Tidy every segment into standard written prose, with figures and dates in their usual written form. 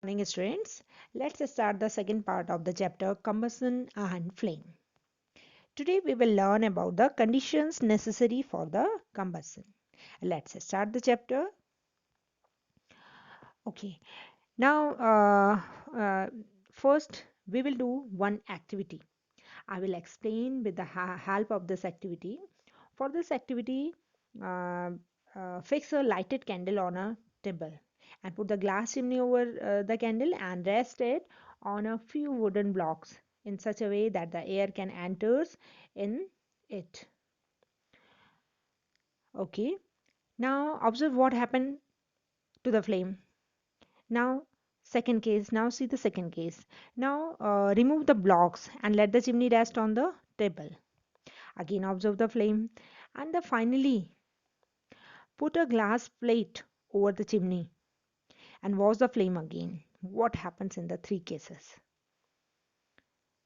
Morning, students. Let's start the second part of the chapter Combustion and Flame. Today we will learn about the conditions necessary for the combustion. Let's start the chapter. Okay. Now, first we will do one activity. I will explain with the help of this activity. For this activity, uh, fix a lighted candle on a table and put the glass chimney over the candle and rest it on a few wooden blocks in such a way that the air can enters in it. Okay. Now observe what happened to the flame. Now second case. Now see the second case. Now remove the blocks and let the chimney rest on the table. Again observe the flame and finally put a glass plate over the chimney and watch the flame again. What happens in the three cases?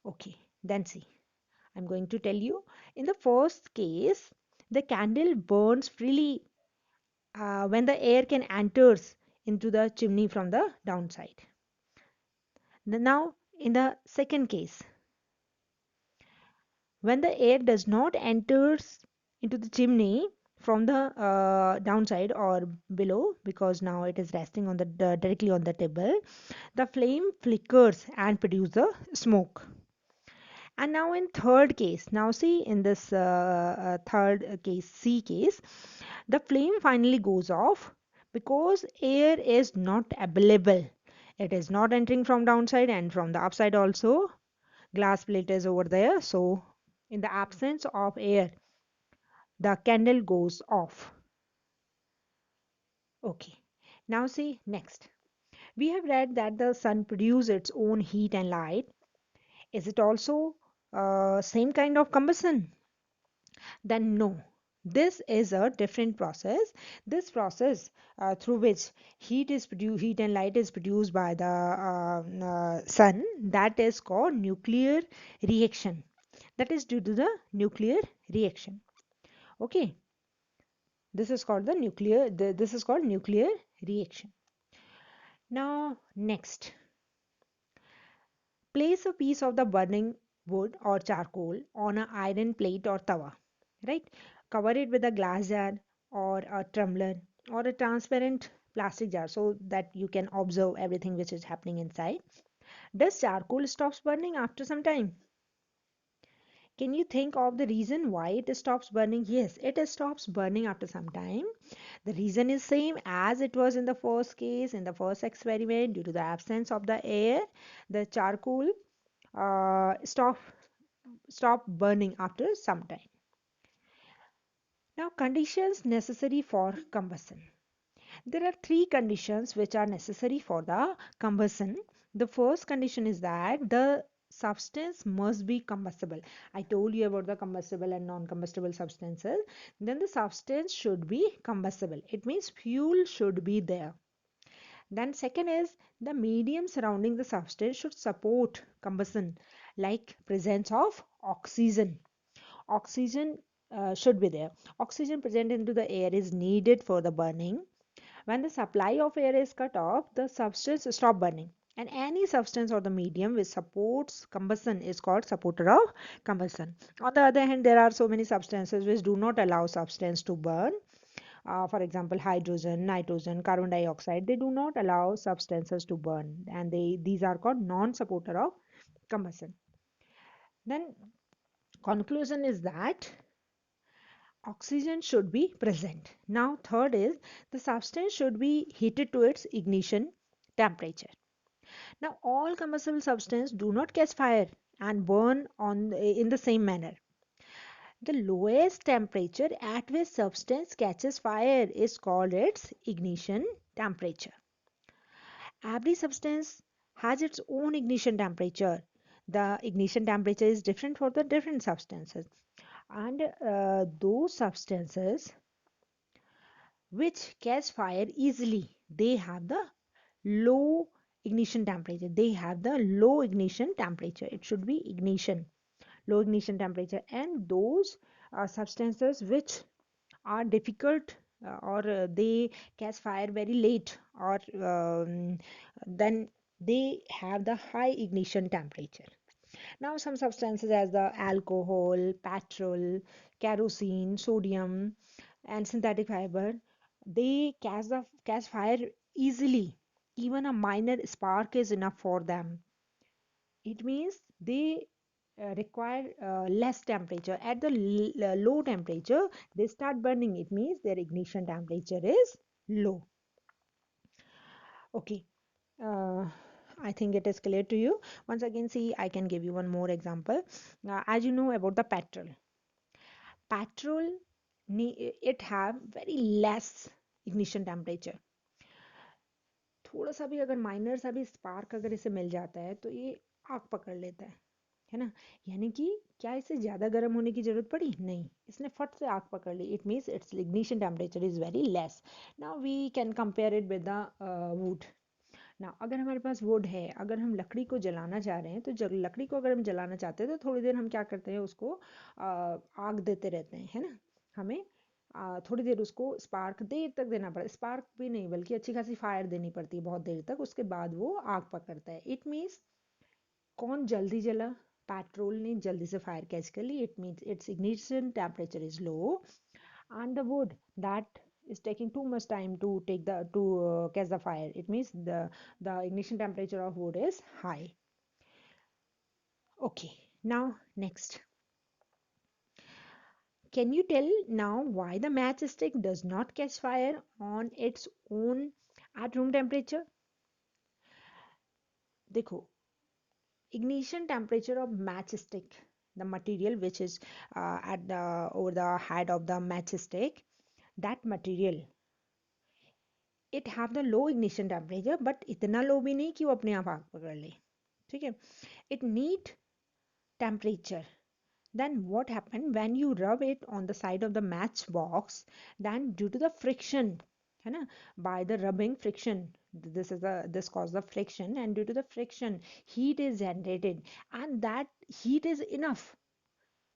Okay, then see. I'm going to tell you. In the first case, the candle burns freely when the air can enters into the chimney from the downside. Now, in the second case, when the air does not enters into the chimney from the downside or below, because now it is resting on the directly on the table, the flame flickers and produce the smoke. And now in third case, now see in this third case, C case, the flame finally goes off because air is not available. It is not entering from downside and from the upside also. Glass plate is over there, so in the absence of air, the candle goes off. Okay. Now see next. We have read that the sun produces its own heat and light. Is it also same kind of combustion? Then no. This is a different process. This process through which heat and light is produced by the sun, that is called nuclear reaction. That is due to the nuclear reaction. Okay, this is called this is called nuclear reaction. Now next, place a piece of the burning wood or charcoal on an iron plate or tawa, right? Cover it with a glass jar or a tumbler or a transparent plastic jar so that you can observe everything which is happening inside. Does charcoal stops burning after some time? Can you think of the reason why it stops burning? Yes, it stops burning after some time. The reason is same as it was in the first case, in the first experiment. Due to the absence of the air, the charcoal stop burning after some time. Now, conditions necessary for combustion. There are three conditions which are necessary for the combustion. The first condition is that the substance must be combustible. I told you about the combustible and non-combustible substances. Then the substance should be combustible. It means fuel should be there. Then second is the medium surrounding the substance should support combustion, like presence of oxygen. Oxygen should be there. Oxygen present into the air is needed for the burning. When the supply of air is cut off, the substance stop burning. And any substance or the medium which supports combustion is called supporter of combustion. On the other hand, there are so many substances which do not allow substance to burn. For example, hydrogen, nitrogen, carbon dioxide, they do not allow substances to burn, and these are called non-supporter of combustion. Then conclusion is that oxygen should be present. Now third is the substance should be heated to its ignition temperature. Now all combustible substances do not catch fire and burn in the same manner. The lowest temperature at which substance catches fire is called its ignition temperature. Every substance has its own ignition temperature. The ignition temperature is different for the different substances. And those substances which catch fire easily, they have the low ignition temperature. They have the low ignition temperature. It should be ignition, low ignition temperature. And those substances which are difficult or they catch fire very late or then they have the high ignition temperature. Now, some substances as the alcohol, petrol, kerosene, sodium, and synthetic fiber, they catch fire easily. Even a minor spark is enough for them. It means they require less temperature. At the low temperature, they start burning. It means their ignition temperature is low. Okay. Uh, I think it is clear to you. Once again, see, I can give you one more example. As you know about the petrol, it have very less ignition temperature. थोड़ा सा भी अगर minor सा भी spark अगर इसे मिल जाता है तो ये आग पकड़ लेता है ना। यानी कि क्या इसे ज़्यादा गर्म होने की ज़रूरत पड़ी? नहीं, इसने फट से आग पकड़ ली। It means it's ignition temperature is very less. Now we can compare it with the wood. ना अगर हमारे पास वुड है, अगर हम लकड़ी को जलाना चाह रहे हैं तो लकड़ी को अगर हम जलाना चाहते हैं तो थोड़ी देर हम क्या करते हैं, उसको आग देते रहते हैं, है ना। हमें थोड़ी देर उसको स्पार्क देर तक देना पड़ता है, स्पार्क भी नहीं बल्कि अच्छी खासी फायर देनी पड़ती है बहुत देर तक, उसके बाद वो आग पकड़ता है। इट मीन्स कौन जल्दी जला? पेट्रोल ने जल्दी से फायर कैच कर ली। It means it's ignition temperature is low, and the wood that is taking too much time to take the to catch the fire. It means the ignition temperature of wood is high. Okay, now next, can you tell now why the matchstick does not catch fire on its own at room temperature? देखो, ignition temperature of matchstick, the material which is at the over the head of the matchstick, that material, it have the low ignition temperature, but इतना लो भी नहीं कि वो अपने आप आग पकड़ ले। ठीक है, it need temperature. then what happened when you rub it on the side of the matchbox, then due to the friction, है ना, by the rubbing friction, this causes the friction, and due to the friction heat is generated, and that heat is enough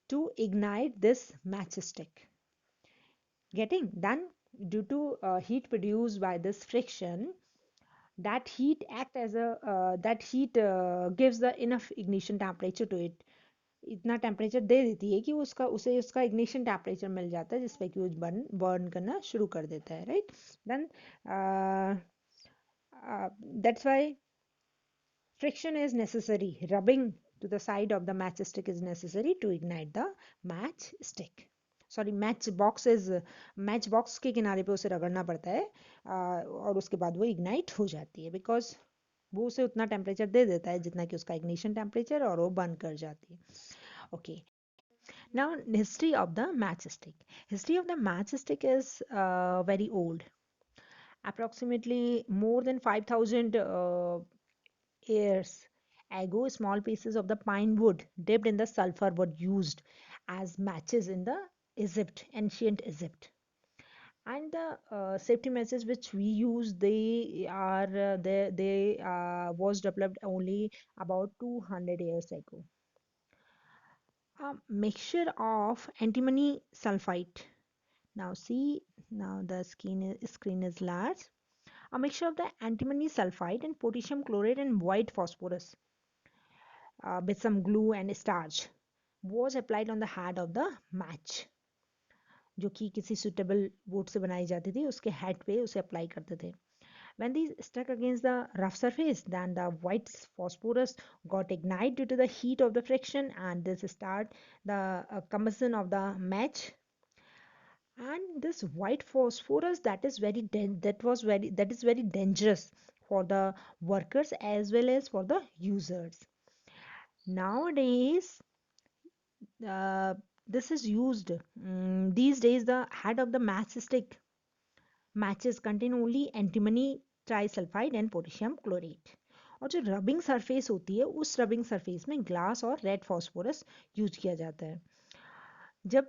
to ignite this matchstick. Getting then, due to heat produced by this friction, that heat act as a that heat gives the enough ignition temperature to it, इतना temperature दे देती है कि उसका उसे उसका ignition temperature मिल जाता है जिसपे कि वो बर्न करना शुरू कर देता है, right. Then that's why friction is necessary, rubbing to the side of the matchstick is necessary to ignite the matchstick. Sorry, match box के किनारे पे उसे रगड़ना पड़ता है, और उसके बाद वो इग्नाइट हो जाती है, बिकॉज वो उसे उतना टेम्परेचर दे देता है जितना कि उसका इग्निशन टेम्परेचर, और वो बर्न कर जाती है। Okay, now history of the matchstick. History of the matchstick is very old, approximately more than 5000 years ago. Small pieces of the pine wood dipped in the sulfur were used as matches in the ancient Egypt. And the safety matches which we use, they was developed only about 200 years ago. A mixture of antimony sulfite. Now see, now the screen is large. A mixture of the antimony sulfide and potassium chloride and white phosphorus with some glue and starch was applied on the head of the match, जो कि किसी suitable wood से बनाई जाती थी, उसके head पे उसे apply करते थे. When these struck against the rough surface, then the white phosphorus got ignited due to the heat of the friction, and this start the combustion of the match. And this white phosphorus, that is very dangerous for the workers as well as for the users. Nowadays, this is used. These days, the head of the matchstick matches contain only antimony trisulfide and potassium chlorate. और जो rubbing surface होती है, उस rubbing surface में glass और red phosphorus use किया जाता है। जब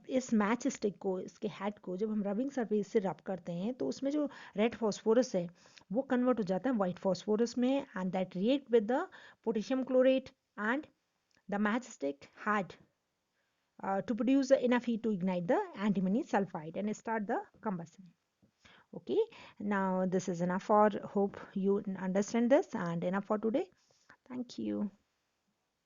इस मैच स्टिक को, इसके हेड को जब हम रबिंग सरफेस से रब करते हैं तो उसमें जो रेड फॉस्फोरस है वो कन्वर्ट हो जाता है वाइट फॉस्फोरस में, and that react with the potassium chlorate, and the match stick had to produce enough heat to ignite the antimony sulfide and start the combustion. Okay, now this is enough for, hope you understand this, and enough for today. Thank you.